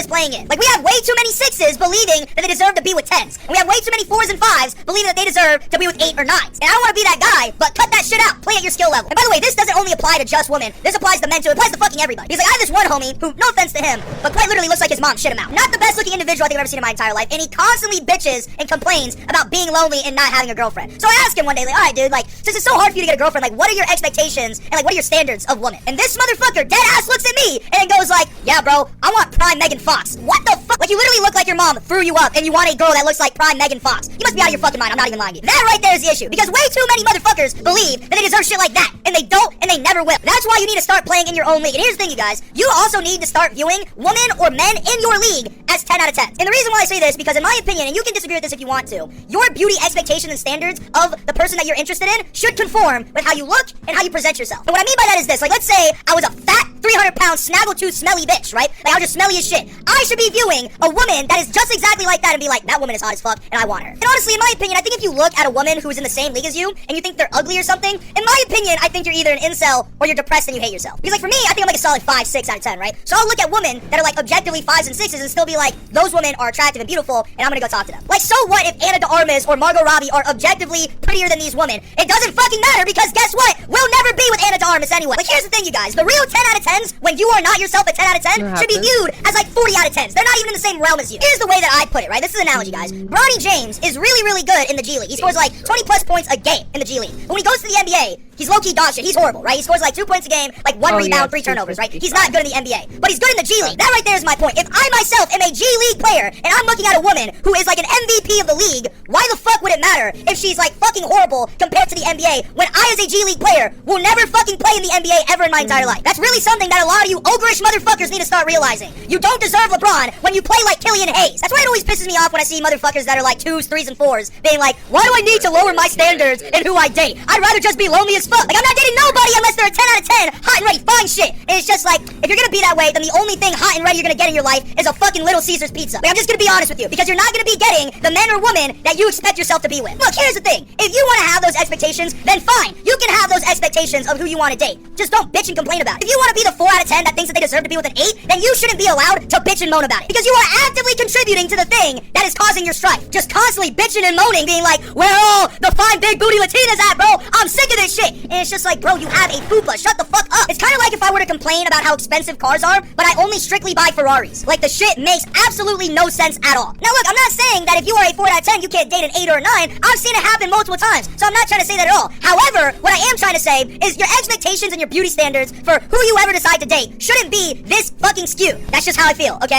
is playing in. Like, we have way too many 6s believing that they deserve to be with 10s. And we have way too many 4s and 5s believing that they deserve to be with 8 or 9s. And I don't want to be that guy, but cut that shit out. Play at your skill level. And by the way, this doesn't only apply to just women. This applies to men too. It applies to fucking everybody. Because like, I have this one homie who, no offense to him, but quite literally looks like his mom shit him out. Not the best looking individual I think I've ever seen in my entire life. And he constantly bitches and complains about being lonely and not having a girlfriend. So I asked him one day, like, alright dude, like, since it's so hard for you to get a girlfriend, like, what are your expectations and like, what are your standards of women? And this motherfucker dead ass looks at me and goes like, yeah bro, I want prime Megan Fox. What the fuck? Like, you literally look like your mom threw you up and you want a girl that looks like prime Megan Fox. You must be out of your fucking mind. I'm not even lying to you. That right there is the issue. Because way too many motherfuckers believe that they deserve shit like that. And they don't, and they never will. That's why you need to start playing in your own league. And here's the thing, you guys. You also need to start viewing women or men in your league as 10 out of 10. And the reason why I say this, because in my opinion, and you can disagree with this if you want to, your beauty expectations and standards of the person that you're interested in should conform with how you look and how you present yourself. And what I mean by that is this. Like, let's say I was a fat, 300-pound, snaggletooth, smelly bitch, right? Like, I was just smelly as shit. I should be viewing a woman that is just exactly like that and be like, that woman is hot as fuck, and I want her. And honestly, in my opinion, I think if you look at a woman who's in the same league as you, and you think they're ugly or something, in my opinion, I think you're either an incel or you're depressed and you hate yourself. Because like, for me, I think I'm like a solid 5, 6 out of 10, right? So I'll look at women that are like objectively 5s and 6s and still be like, those women are attractive and beautiful, and I'm gonna go talk to them. Like, so what if Anna de Armas or Margot Robbie are objectively prettier than these women? It doesn't fucking matter, because guess what? We'll never be with Anna de Armas anyway. Like, here's the thing, you guys. The real 10 out of 10s, when you are not yourself a 10 out of 10, should be viewed as like 40 out of 10s. They're not even in the same realm as you. Here's the way that I put it, right? This is an analogy, guys. Bronny James is really, really good in the G League. He scores like 20 plus points a game in the G League. But when he goes to the NBA, he's low-key dog shit. He's horrible, right? He scores like 2 points a game, like 1 rebound, 3 turnovers, right? He's not good in the NBA, but he's good in the G League. That right there is my point. If I myself am a G League player and I'm looking at a woman who is like an MVP of the league, why the fuck would it matter if she's like fucking horrible compared to the NBA when I as a G League player will never fucking play in the NBA ever in my entire life? That's really something that a lot of you ogreish motherfuckers need to start realizing. You don't deserve LeBron when you play like Killian Hayes. That's why it always pisses me off when I see motherfuckers that are like 2s, 3s, and 4s being like, why do I need to lower my standards in who I date? I'd rather just be lonely as fuck. Like, I'm not dating nobody unless they're a 10 out of 10, hot and ready, fine shit. And it's just like, if you're gonna be that way, then the only thing hot and ready you're gonna get in your life is a fucking Little Caesars pizza. Like, I'm just gonna be honest with you, because you're not gonna be getting the men or woman that you expect yourself to be with. Look, here's the thing. If you wanna have those expectations, then fine. You can have those expectations of who you wanna date. Just don't bitch and complain about it. If you wanna be the 4 out of 10 that thinks that they deserve to be with an 8, then you shouldn't be allowed to bitch and moan about it. Because you are actively contributing to the thing that is causing your strife. Just constantly bitching and moaning, being like, where are all the fine big booty Latinas at, bro? I'm sick of this shit. And it's just like, bro, you have a fupa. Shut the fuck up. It's kind of like if I were to complain about how expensive cars are, but I only strictly buy Ferraris. Like, the shit makes absolutely no sense at all. Now look, I'm not saying that if you are a 4 out of 10, you can't date an 8 or a 9. I've seen it happen multiple times, so I'm not trying to say that at all. However, what I am trying to say is your expectations and your beauty standards for who you ever decide to date shouldn't be this fucking skewed. That's just how I feel, okay?